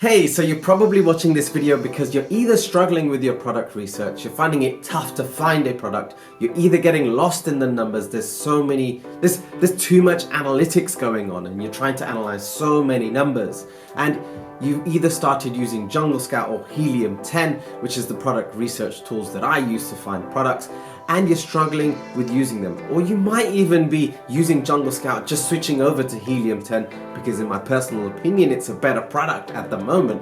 Hey, so you're probably watching this video because you're either struggling with your product research, you're finding it tough to find a product, you're either getting lost in the numbers, there's too much analytics going on and you're trying to analyze so many numbers. And you've either started using Jungle Scout or Helium 10, which is the product research tools that I use to find products, and you're struggling with using them. Or you might even be using Jungle Scout, just switching over to Helium 10 because in my personal opinion it's a better product at the moment,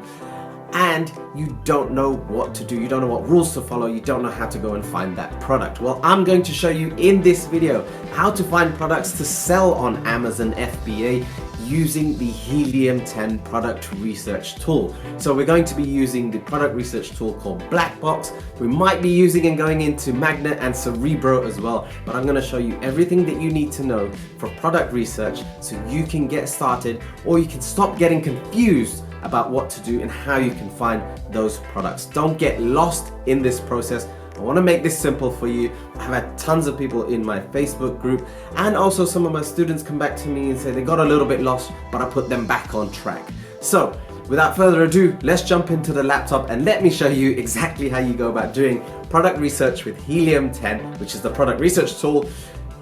and you don't know what to do, you don't know what rules to follow, you don't know how to go and find that product. Well, I'm going to show you in this video how to find products to sell on Amazon FBA using the Helium 10 product research tool. So we're going to be using the product research tool called Blackbox. We might be using and going into Magnet and Cerebro as well, but I'm going to show you everything that you need to know for product research so you can get started, or you can stop getting confused about what to do and how you can find those products. Don't get lost in this process. I want to make this simple for you. I've had tons of people in my Facebook group, and also some of my students come back to me and say they got a little bit lost, but I put them back on track. So without further ado, let's jump into the laptop and let me show you exactly how you go about doing product research with Helium 10, which is the product research tool,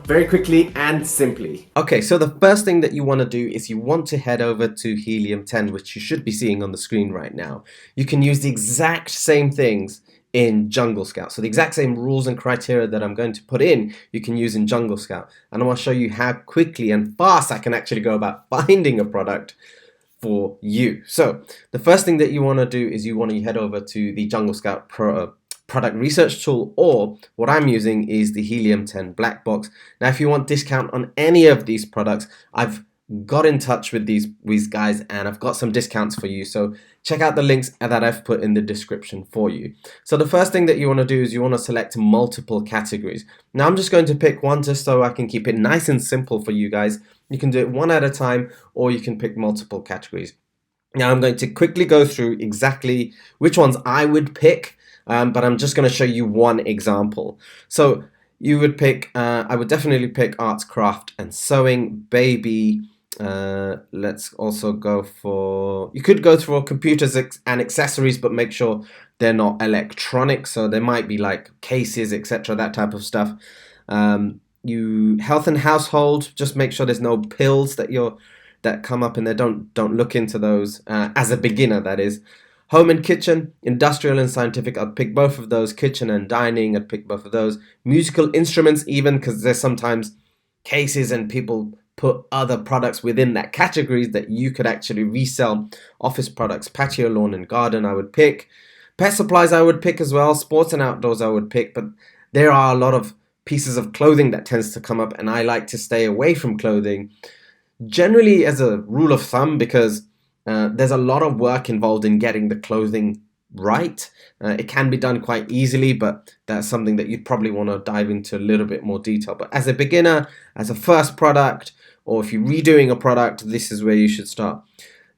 very quickly and simply. Okay, so the first thing that you want to do is you want to head over to Helium 10, which you should be seeing on the screen right now. You can use the exact same things in Jungle Scout. So the exact same rules and criteria that I'm going to put in, you can use in Jungle Scout. And I want to show you how quickly and fast I can actually go about finding a product for you. So the first thing that you want to do is you want to head over to the Jungle Scout product research tool, or what I'm using is the Helium 10 black box. Now if you want discount on any of these products, I've got in touch with these guys and I've got some discounts for you, so check out the links that I've put in the description for you. So the first thing that you want to do is you want to select multiple categories. Now I'm just going to pick one just so I can keep it nice and simple for you guys. You can do it one at a time, or you can pick multiple categories. Now I'm going to quickly go through exactly which ones I would pick, but I'm just going to show you one example. So you would pick, I would definitely pick arts, craft and sewing, baby. Let's also go for, you could go for computers and accessories, but make sure they're not electronic. So there might be like cases, etc., that type of stuff. You health and household, just make sure there's no pills that come up in there. Don't look into those as a beginner, that is. Home and kitchen, industrial and scientific, I'd pick both of those. Kitchen and dining, I'd pick both of those. Musical instruments even, because there's sometimes cases and people put other products within that categories that you could actually resell. Office products, patio, lawn and garden, I would pick. Pet supplies I would pick as well. Sports and outdoors I would pick, but there are a lot of pieces of clothing that tends to come up, and I like to stay away from clothing. Generally, as a rule of thumb, because there's a lot of work involved in getting the clothing right. It can be done quite easily, but that's something that you'd probably want to dive into a little bit more detail. But as a beginner, as a first product, or if you're redoing a product, this is where you should start.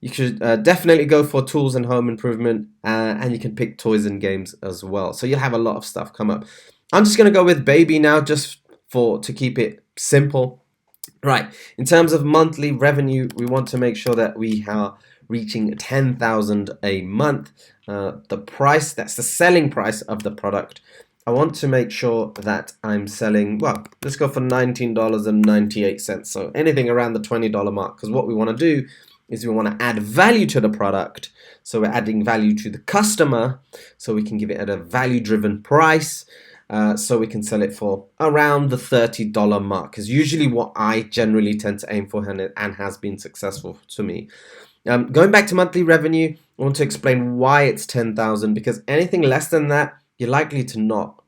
You should definitely go for tools and home improvement, and you can pick toys and games as well. So you'll have a lot of stuff come up. I'm just going to go with baby now, just to keep it simple. Right, in terms of monthly revenue, we want to make sure that we are reaching 10,000 a month. The price, that's the selling price of the product. I want to make sure that I'm selling, well, let's go for $19.98. So anything around the $20 mark, because what we want to do is we want to add value to the product. So we're adding value to the customer, so we can give it at a value-driven price. So we can sell it for around the $30 mark, is usually what I generally tend to aim for, and has been successful to me. Going back to monthly revenue, I want to explain why it's 10,000, because anything less than that, you're likely to not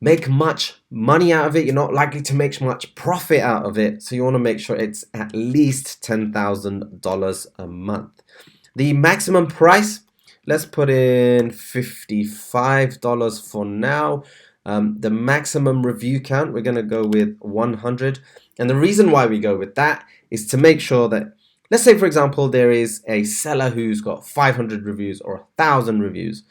make much money out of it. You're not likely to make much profit out of it. So you want to make sure it's at least $10,000 a month. The maximum price, let's put in $55 for now. The maximum review count, we're going to go with 100. And the reason why we go with that is to make sure that, let's say, for example, there is a seller who's got 500 reviews or 1,000 reviews.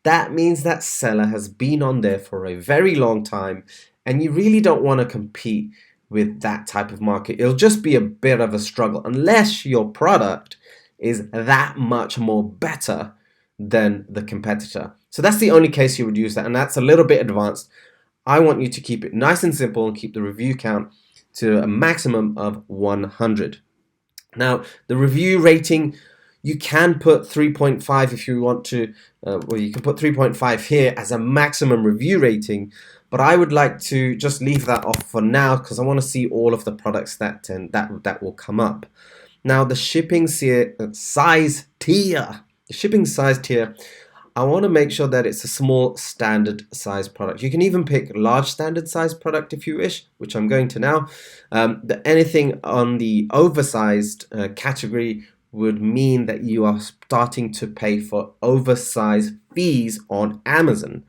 That means that seller has been on there for a very long time, and you really don't want to compete with that type of market. It'll just be a bit of a struggle unless your product is that much more better than the competitor. So that's the only case you would use that, and that's a little bit advanced. I want you to keep it nice and simple and keep the review count to a maximum of 100. Now, the review rating, you can put 3.5 if you want to, well, you can put 3.5 here as a maximum review rating, but I would like to just leave that off for now because I want to see all of the products that will come up. Now, the shipping size tier, I want to make sure that it's a small standard size product. You can even pick large standard size product if you wish, which I'm going to now. Anything on the oversized category would mean that you are starting to pay for oversized fees on Amazon.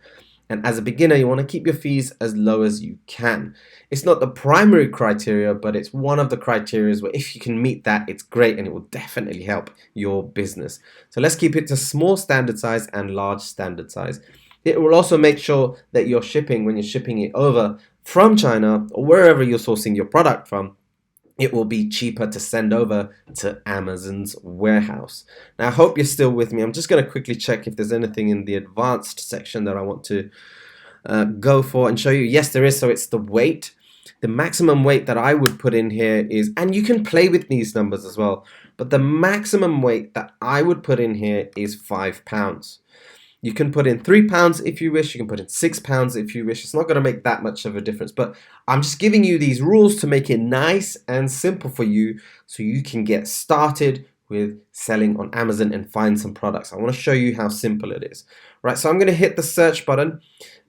And as a beginner, you want to keep your fees as low as you can. It's not the primary criteria, but it's one of the criteria where if you can meet that, it's great and it will definitely help your business. So let's keep it to small standard size and large standard size. It will also make sure that your shipping, when you're shipping it over from China or wherever you're sourcing your product from, it will be cheaper to send over to Amazon's warehouse. Now, I hope you're still with me. I'm just going to quickly check if there's anything in the advanced section that I want to go for and show you. Yes, there is. So it's the weight. The maximum weight that I would put in here is, and you can play with these numbers as well, but the maximum weight that I would put in here is 5 pounds. You can put in 3 pounds if you wish. You can put in 6 pounds if you wish. It's not going to make that much of a difference. But I'm just giving you these rules to make it nice and simple for you so you can get started with selling on Amazon and find some products. I want to show you how simple it is. Right, so I'm going to hit the search button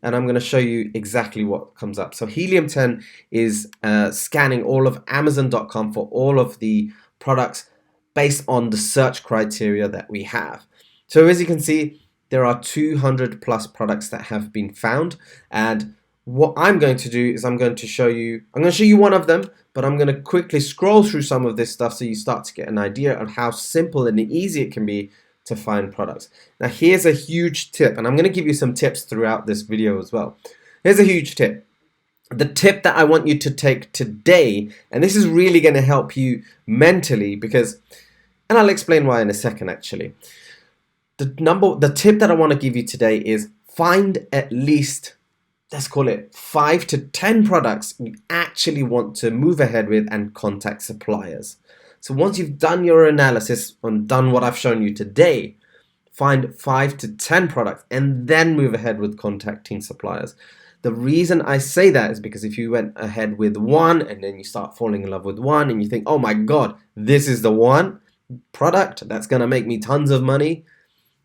and I'm going to show you exactly what comes up. So Helium 10 is scanning all of Amazon.com for all of the products based on the search criteria that we have. So as you can see, there are 200 plus products that have been found, and what I'm going to do is I'm going to show you one of them, but I'm going to quickly scroll through some of this stuff so you start to get an idea of how simple and easy it can be to find products. Now here's a huge tip, and I'm going to give you some tips throughout this video as well. Here's a huge tip. The tip that I want you to take today, and this is really going to help you mentally because, and I'll explain why in a second actually. The tip that I want to give you today is find at least, let's call it 5 to 10 products you actually want to move ahead with and contact suppliers. So once you've done your analysis and done what I've shown you today, find 5 to 10 products and then move ahead with contacting suppliers. The reason I say that is because if you went ahead with one and then you start falling in love with one and you think, oh my God, this is the one product that's going to make me tons of money,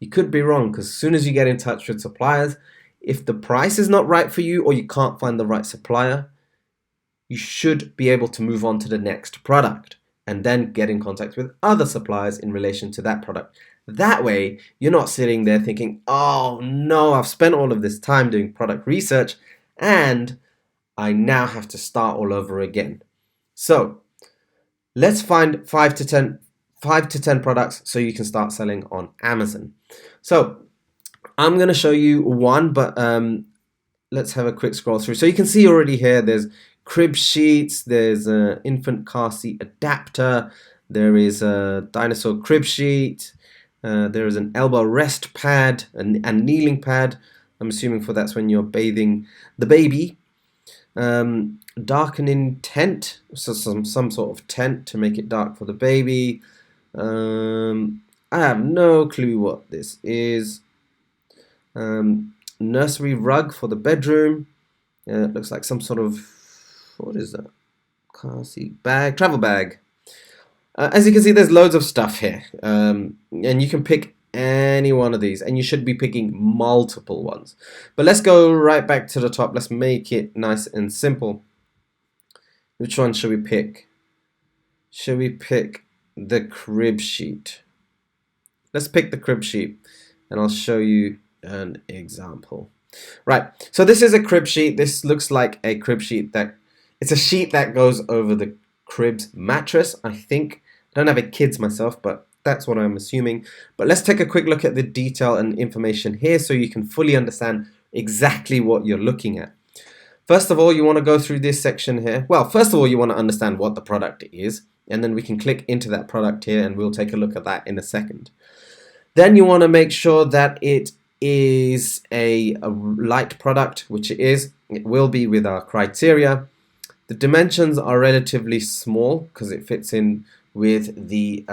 you could be wrong, because as soon as you get in touch with suppliers, if the price is not right for you or you can't find the right supplier, you should be able to move on to the next product and then get in contact with other suppliers in relation to that product. That way, you're not sitting there thinking, oh no, I've spent all of this time doing product research and I now have to start all over again. So let's find 5 to 10 products so you can start selling on Amazon. So I'm going to show you one, but let's have a quick scroll through. So you can see already here there's crib sheets, there's an infant car seat adapter, there is a dinosaur crib sheet, there is an elbow rest pad, and kneeling pad. I'm assuming for that's when you're bathing the baby. Darkening tent, so some sort of tent to make it dark for the baby. I have no clue what this is. Nursery rug for the bedroom. It looks like some sort of, what is that? Car seat bag, travel bag. As you can see, there's loads of stuff here. And you can pick any one of these, and you should be picking multiple ones. But let's go right back to the top. Let's make it nice and simple. Which one should we pick? Should we pick the crib sheet? Let's pick the crib sheet, and I'll show you an example. Right, so this is a crib sheet. This looks like a crib sheet it's a sheet that goes over the crib's mattress, I think. I don't have a kids myself, but that's what I'm assuming. But let's take a quick look at the detail and information here so you can fully understand exactly what you're looking at. First of all, you want to go through this section here. Well, first of all, you want to understand what the product is. and then we can click into that product here and we'll take a look at that in a second. Then you want to make sure that it is a light product, which it is. It will be with our criteria. The dimensions are relatively small because it fits in with the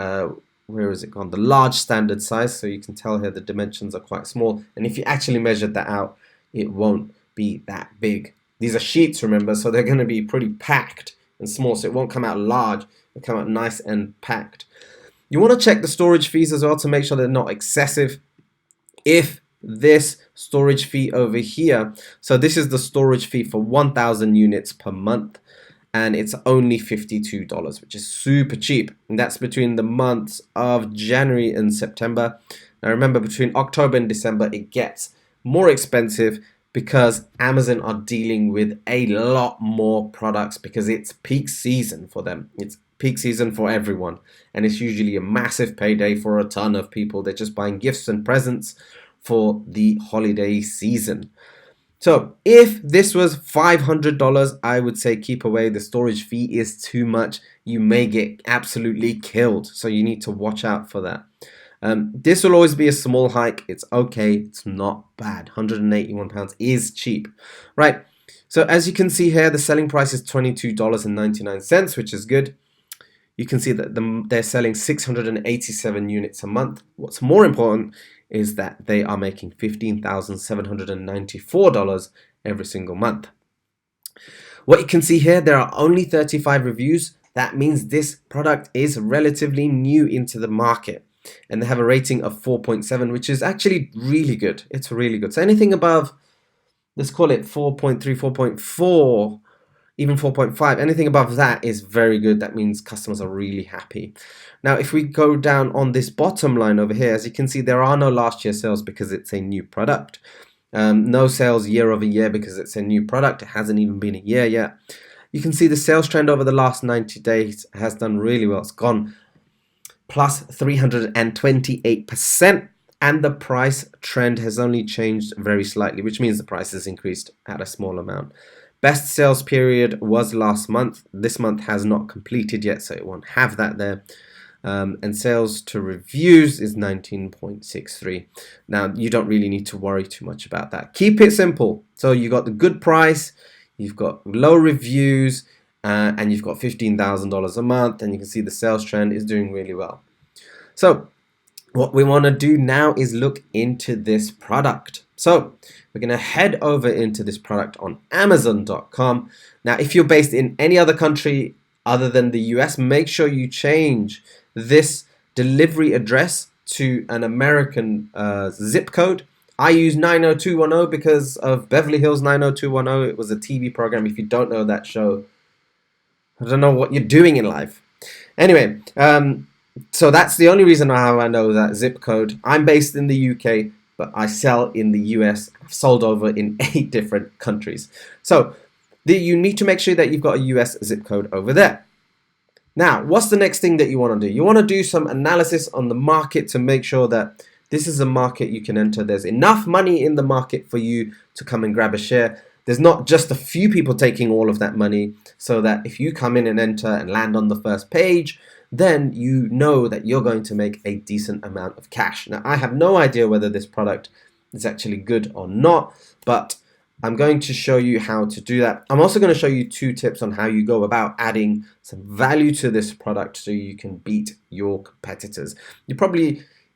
where is it gone? The large standard size. So you can tell here the dimensions are quite small, and if you actually measured that out, it won't be that big. These are sheets, remember, so they're going to be pretty packed and small, so it won't come out large. It'll come out nice and packed. You want to check the storage fees as well to make sure they're not excessive. If this storage fee over here, so this is the storage fee for 1,000 units per month, and it's only $52, which is super cheap, and that's between the months of January and September. Now remember, between October and December it gets more expensive because Amazon are dealing with a lot more products because it's peak season for them. It's peak season for everyone, and it's usually a massive payday for a ton of people. They're just buying gifts and presents for the holiday season. So if this was $500, I would say keep away. The storage fee is too much. You may get absolutely killed, so you need to watch out for that. This will always be a small hike. It's okay. It's not bad. £181 is cheap, right? So as you can see here, the selling price is $22.99, which is good. You can see that they're selling 687 units a month. What's more important is that they are making $15,794 every single month. What you can see here, there are only 35 reviews. That means this product is relatively new into the market, and they have a rating of 4.7, which is actually really good. It's really good. So anything above, let's call it 4.3, 4.4, even 4.5, anything above that is very good. That means customers are really happy. Now, if we go down on this bottom line over here, as you can see, there are no last year sales because it's a new product. No sales year over year because it's a new product. It hasn't even been a year yet. You can see the sales trend over the last 90 days has done really well. It's gone plus 328%, and the price trend has only changed very slightly, which means the price has increased at a small amount. Best sales period was last month. This month has not completed yet, so it won't have that there. And sales to reviews is 19.63. Now, you don't really need to worry too much about that. Keep it simple. So you got the good price, you've got low reviews, and you've got $15,000 a month, and you can see the sales trend is doing really well. So what we want to do now is look into this product. So we're going to head over into this product on Amazon.com. Now, if you're based in any other country other than the US, make sure you change this delivery address to an American zip code. I use 90210 because of Beverly Hills 90210. It was a TV program. If you don't know that show, I don't know what you're doing in life. Anyway, so that's the only reason how I know that zip code. I'm based in the UK, but I sell in the US. I've sold over in 8 different countries. So you need to make sure that you've got a US zip code over there. Now, what's the next thing that you want to do? You want to do some analysis on the market to make sure that this is a market you can enter. There's enough money in the market for you to come and grab a share. There's not just a few people taking all of that money, so that if you come in and enter and land on the first page, then you know that you're going to make a decent amount of cash. Now, I have no idea whether this product is actually good or not, but I'm going to show you how to do that. I'm also going to show you 2 tips on how you go about adding some value to this product so you can beat your competitors.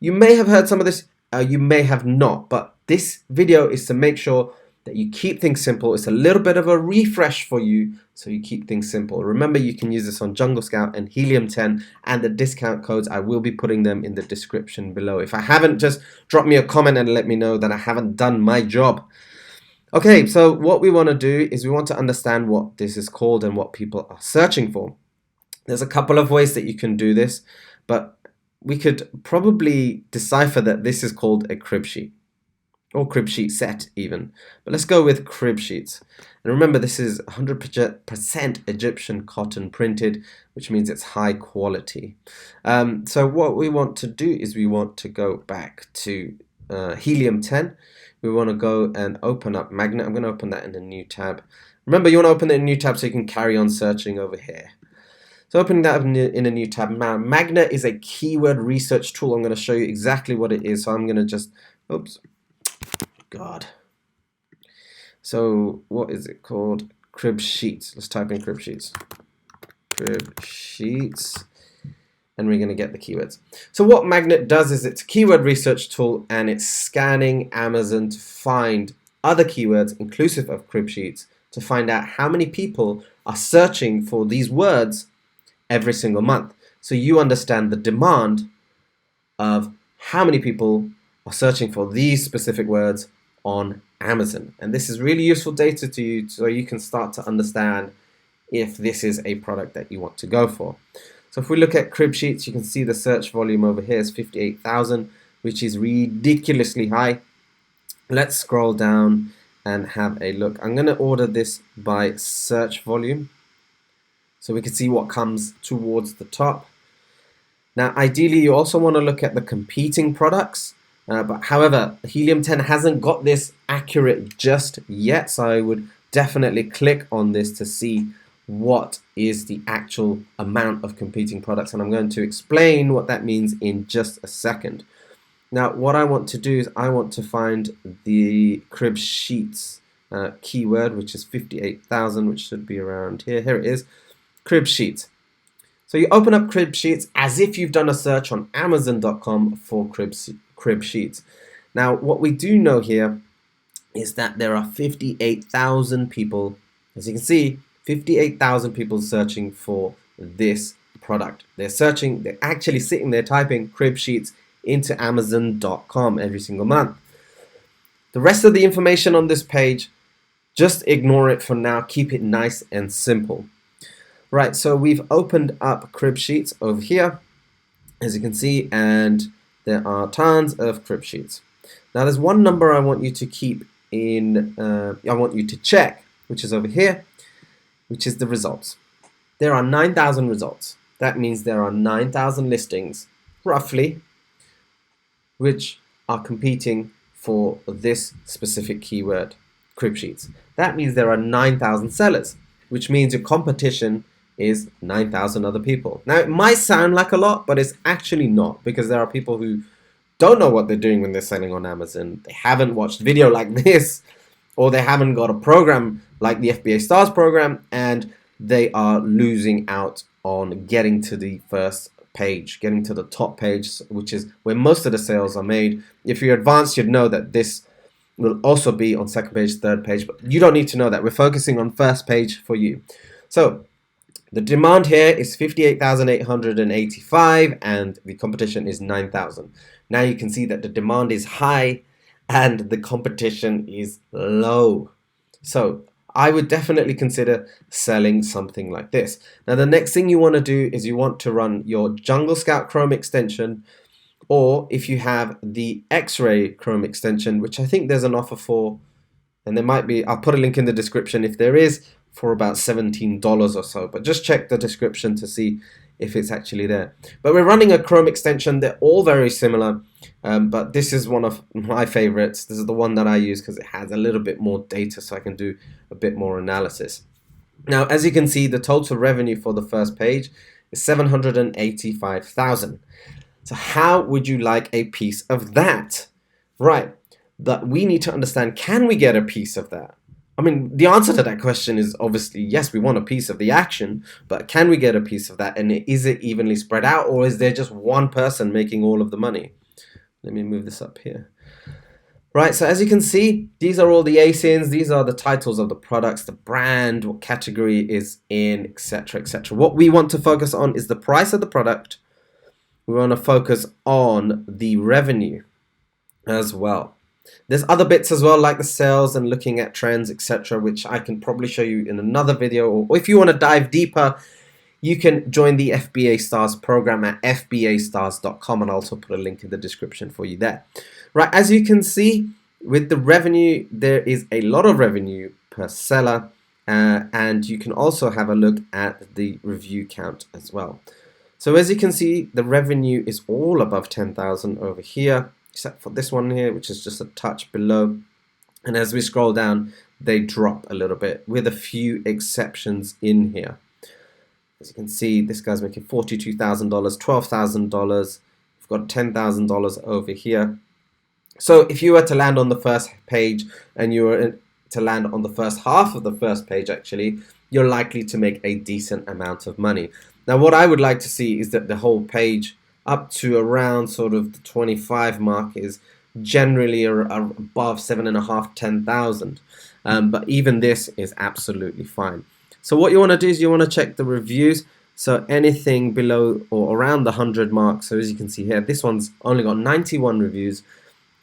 You may have heard some of this, you may have not, but this video is to make sure that you keep things simple. It's a little bit of a refresh for you, so you keep things simple. Remember, you can use this on Jungle Scout and Helium 10, and the discount codes, I will be putting them in the description below. If I haven't, just drop me a comment and let me know that I haven't done my job. Okay, so what we want to do is we want to understand what this is called and what people are searching for. There's a couple of ways that you can do this, but we could probably decipher that this is called a crib sheet, or crib sheet set even. But let's go with crib sheets. And remember, this is 100% Egyptian cotton printed, which means it's high quality. So what we want to do is we want to go back to Helium 10. We want to go and open up Magnet. I'm going to open that in a new tab. Remember, you want to open it in a new tab so you can carry on searching over here. So opening that up in a new tab. Now, Magnet is a keyword research tool. I'm going to show you exactly what it is. So I'm going to just, oops, God. So what is it called? Crib Sheets. Let's type in Crib Sheets. Crib Sheets. And we're going to get the keywords. So what Magnet does is it's a keyword research tool, and it's scanning Amazon to find other keywords, inclusive of Crib Sheets, to find out how many people are searching for these words every single month. So you understand the demand of how many people are searching for these specific words on Amazon. And this is really useful data to you, so you can start to understand if this is a product that you want to go for. So if we look at Crib Sheets, you can see the search volume over here is 58,000, which is ridiculously high. Let's scroll down and have a look. I'm going to order this by search volume so we can see what comes towards the top. Now, ideally, you also want to look at the competing products, but however, Helium 10 hasn't got this accurate just yet, so I would definitely click on this to see what is the actual amount of competing products, and I'm going to explain what that means in just a second. Now, what I want to do is I want to find the Crib Sheets keyword, which is 58,000, which should be around here. Here it is, Crib Sheets. So you open up Crib Sheets as if you've done a search on Amazon.com for Crib Sheets. Now, what we do know here is that there are 58,000 people, as you can see, 58,000 people searching for this product. They're actually sitting there typing Crib Sheets into Amazon.com every single month. The rest of the information on this page, just ignore it for now. Keep it nice and simple. Right, so we've opened up Crib Sheets over here, as you can see, and there are tons of Crib Sheets. Now there's one number I want you to keep in, I want you to check, which is over here, which is the results. There are 9,000 results. That means there are 9,000 listings, roughly, which are competing for this specific keyword, Crib Sheets. That means there are 9,000 sellers, which means your competition is 9,000 other people. Now, it might sound like a lot, but it's actually not, because there are people who don't know what they're doing when they're selling on Amazon. They haven't watched video like this, or they haven't got a program like the FBA Stars program, and they are losing out on getting to the first page, getting to the top page, which is where most of the sales are made. If you're advanced, you'd know that this will also be on second page, third page, but you don't need to know that. We're focusing on first page for you. So the demand here is 58,885 and the competition is 9,000. Now you can see that the demand is high and the competition is low. So I would definitely consider selling something like this. Now the next thing you want to do is you want to run your Jungle Scout Chrome extension, or if you have the X-Ray Chrome extension, which I think there's an offer for, and there might be, I'll put a link in the description if there is, for about $17 or so, but just check the description to see if it's actually there. But we're running a Chrome extension. They're all very similar, but this is one of my favorites. This is the one that I use because it has a little bit more data, so I can do a bit more analysis. Now, as you can see, the total revenue for the first page is 785,000. So how would you like a piece of that? Right, that we need to understand, can we get a piece of that? I mean, the answer to that question is obviously yes, we want a piece of the action, but can we get a piece of that? And is it evenly spread out, or is there just one person making all of the money? Let me move this up here. Right, so as you can see, these are all the ASINs. These are the titles of the products, the brand, what category is in, etc., etc. What we want to focus on is the price of the product. We want to focus on the revenue as well. There's other bits as well, like the sales and looking at trends, etc., which I can probably show you in another video. Or if you want to dive deeper, you can join the FBA Stars program at fbastars.com, and I'll also put a link in the description for you there. Right, as you can see, with the revenue, there is a lot of revenue per seller, and you can also have a look at the review count as well. So as you can see, the revenue is all above 10,000 over here, except for this one here, which is just a touch below. And as we scroll down, they drop a little bit with a few exceptions in here. As you can see, this guy's making $42,000, $12,000. We've got $10,000 over here. So if you were to land on the first page and you were to land on the first half of the first page, actually, you're likely to make a decent amount of money. Now, what I would like to see is that the whole page up to around sort of the 25 mark is generally above 7.5, 10,000. But even this is absolutely fine. So what you want to do is you want to check the reviews. So anything below or around the 100 mark. So as you can see here, this one's only got 91 reviews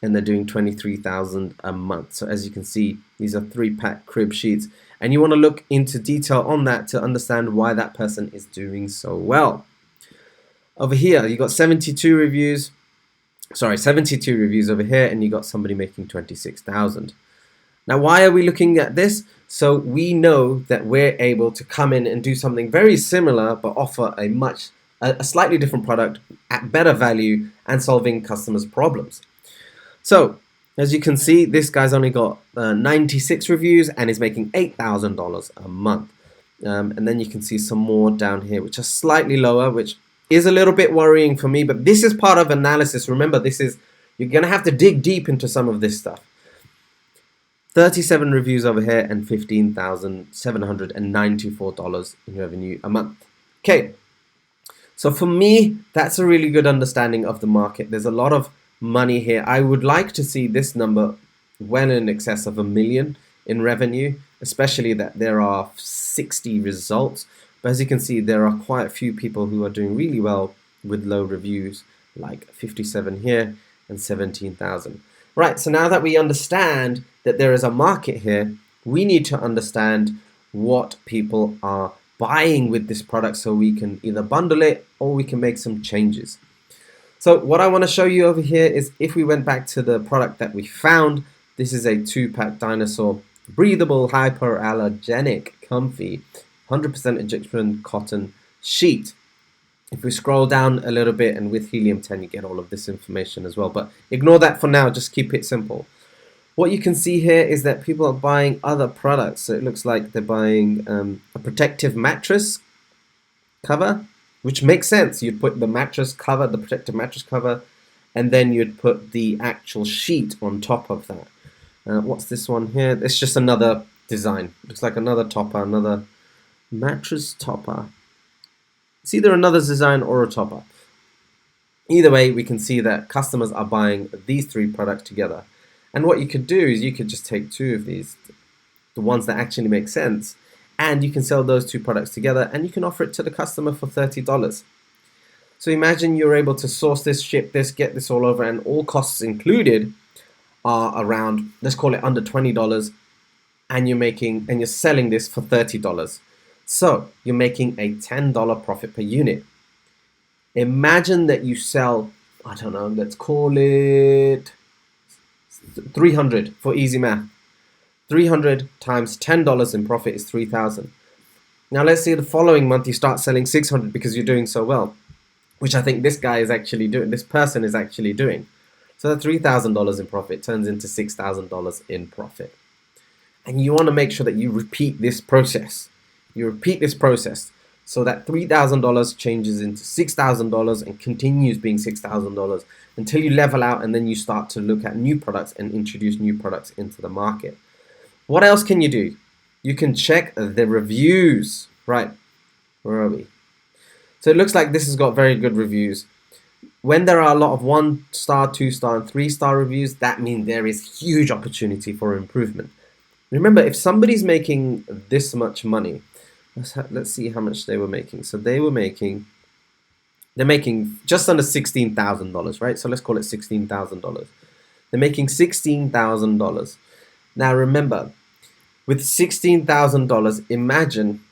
and they're doing 23,000 a month. So as you can see, these are 3-pack crib sheets. And you want to look into detail on that to understand why that person is doing so well. Over here, you got 72 reviews over here, and you got somebody making 26,000. Now, why are we looking at this? So we know that we're able to come in and do something very similar, but offer a slightly different product at better value and solving customers' problems. So, as you can see, this guy's only got 96 reviews and is making $8,000 a month. And then you can see some more down here, which are slightly lower, which is a little bit worrying for me, but this is part of analysis. Remember, you're going to have to dig deep into some of this stuff. 37 reviews over here and $15,794 in revenue a month. Okay, so for me, that's a really good understanding of the market. There's a lot of money here. I would like to see this number well in excess of $1 million in revenue, especially that there are 60 results. But as you can see, there are quite a few people who are doing really well with low reviews, like 57 here and 17,000. Right, so now that we understand that there is a market here, we need to understand what people are buying with this product so we can either bundle it or we can make some changes. So what I want to show you over here is if we went back to the product that we found, this is a 2-pack Dinosaur breathable, hyperallergenic, comfy, 100% Egyptian cotton sheet. If we scroll down a little bit, and with Helium 10 you get all of this information as well, but ignore that for now, just keep it simple. What you can see here is that people are buying other products. So it looks like they're buying a protective mattress cover, which makes sense. You'd put the mattress cover, the protective mattress cover, and then you'd put the actual sheet on top of that. What's this one here? It's just another design. Looks like another topper, another mattress topper. It's either another design or a topper. Either way, we can see that customers are buying these 3 products together. And what you could do is you could just take 2 of these, the ones that actually make sense, and you can sell those 2 products together and you can offer it to the customer for $30. So imagine you're able to source this, ship this, get this all over, and all costs included are around, let's call it under $20, and you're selling this for $30. So you're making a $10 profit per unit. Imagine that you sell, I don't know, let's call it 300 for easy math. 300 times $10 in profit is 3,000. Now let's say the following month you start selling 600 because you're doing so well, which I think this guy is actually doing, this person is actually doing. So that $3,000 in profit turns into $6,000 in profit. And you want to make sure that you repeat this process. You repeat this process so that $3,000 changes into $6,000 and continues being $6,000 until you level out, and then you start to look at new products and introduce new products into the market. What else can you do? You can check the reviews. Right, where are we? So it looks like this has got very good reviews. When there are a lot of 1-star, 2-star, and 3-star reviews, that means there is huge opportunity for improvement. Remember, if somebody's making this much money, let's see how much they were making. So they're making just under $16,000, right? So let's call it $16,000. They're making $16,000. Now remember, with $16,000, imagine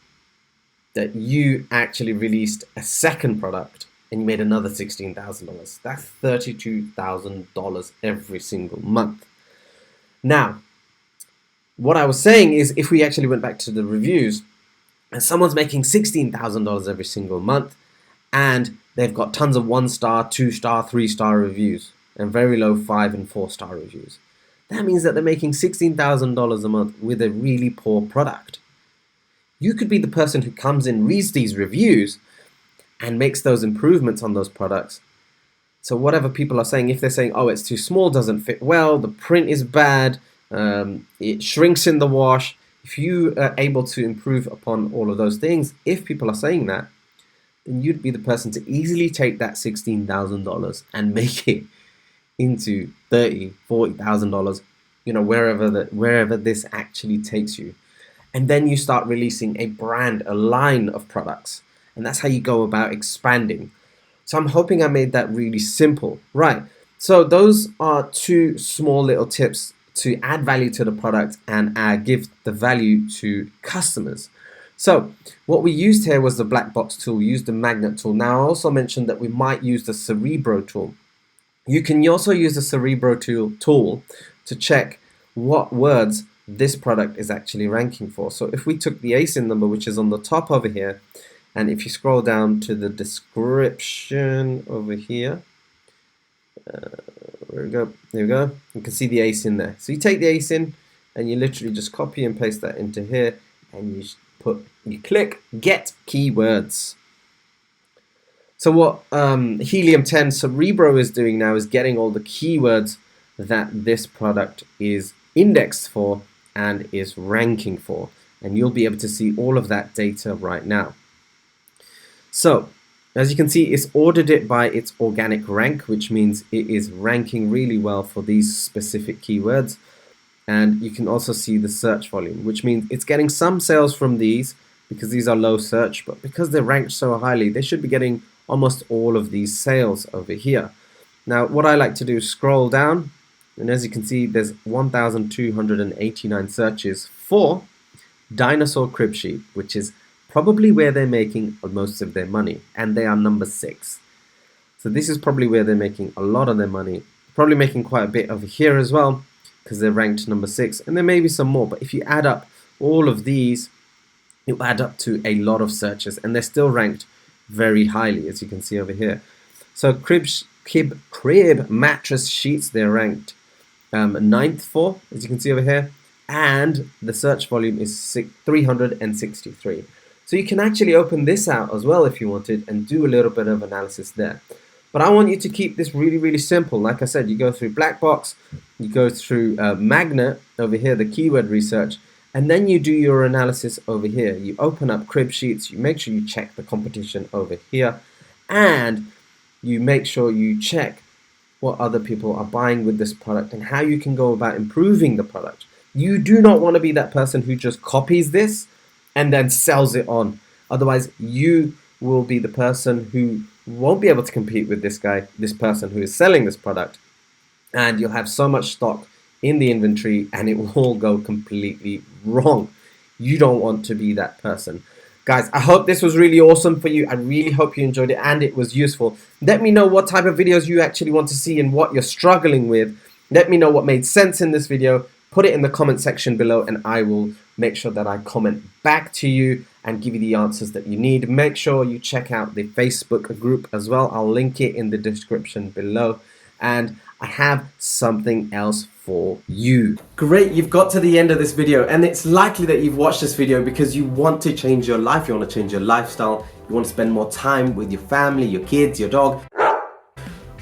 that you actually released a second product and you made another $16,000. That's $32,000 every single month. Now, what I was saying is if we actually went back to the reviews, and someone's making $16,000 every single month, and they've got tons of 1-star, 2-star, 3-star reviews, and very low 5- and 4-star reviews. That means that they're making $16,000 a month with a really poor product. You could be the person who comes in, reads these reviews, and makes those improvements on those products. So whatever people are saying, if they're saying, oh, it's too small, doesn't fit well, the print is bad, it shrinks in the wash, if you are able to improve upon all of those things, if people are saying that, then you'd be the person to easily take that $16,000 and make it into $30,000, $40,000, wherever this actually takes you. And then you start releasing a brand, a line of products. And that's how you go about expanding. So I'm hoping I made that really simple. Right. So those are two small little tips to add value to the product and give the value to customers. So what we used here was the black box tool. We used the magnet tool. Now I also mentioned that we might use the Cerebro tool. You can also use the Cerebro tool to check what words this product is actually ranking for. So if we took the ASIN number, which is on the top over here, and if you scroll down to the description over here, there we go. You can see the ASIN there. So you take the ASIN and you literally just copy and paste that into here, and you click Get Keywords. So what Helium 10 Cerebro is doing now is getting all the keywords that this product is indexed for and is ranking for, and you'll be able to see all of that data right now. So as you can see, it's ordered it by its organic rank, which means it is ranking really well for these specific keywords. And you can also see the search volume, which means it's getting some sales from these because these are low search, but because they're ranked so highly, they should be getting almost all of these sales over here. Now, what I like to do is scroll down, and as you can see, there's 1,289 searches for dinosaur crib sheet, which is probably where they're making most of their money, and they are number 6. So this is probably where they're making a lot of their money. Probably making quite a bit over here as well, because they're ranked number 6, and there may be some more, but if you add up all of these, you add up to a lot of searches, and they're still ranked very highly, as you can see over here. So crib mattress sheets, they're ranked 9th for, as you can see over here, and the search volume is 363. So you can actually open this out as well if you wanted and do a little bit of analysis there. But I want you to keep this really, really simple. Like I said, you go through black box, you go through magnet over here, the keyword research, and then you do your analysis over here. You open up crib sheets, you make sure you check the competition over here, and you make sure you check what other people are buying with this product and how you can go about improving the product. You do not want to be that person who just copies this and then sells it on. Otherwise, you will be the person who won't be able to compete with this person who is selling this product, and you'll have so much stock in the inventory and it will all go completely wrong. You don't want to be that person. Guys, I hope this was really awesome for you. I really hope you enjoyed it and it was useful. Let me know what type of videos you actually want to see and what you're struggling with. Let me know what made sense in this video. Put it in the comment section below and I will make sure that I comment back to you and give you the answers that you need. Make sure you check out the Facebook group as well. I'll link it in the description below. And I have something else for you. Great, you've got to the end of this video, and it's likely that you've watched this video because you want to change your life, you want to change your lifestyle, you want to spend more time with your family, your kids, your dog,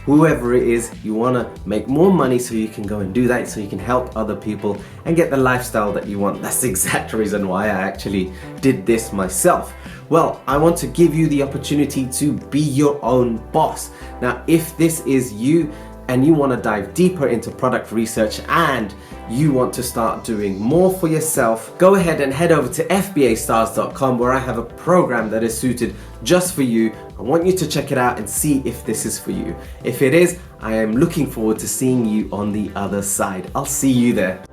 whoever it is. You want to make more money so you can go and do that, so you can help other people and get the lifestyle that you want. That's the exact reason why I actually did this myself. Well, I want to give you the opportunity to be your own boss. Now, if this is you and you want to dive deeper into product research and you want to start doing more for yourself, go ahead and head over to FBAstars.com, where I have a program that is suited just for you. I want you to check it out and see if this is for you. If it is, I am looking forward to seeing you on the other side. I'll see you there.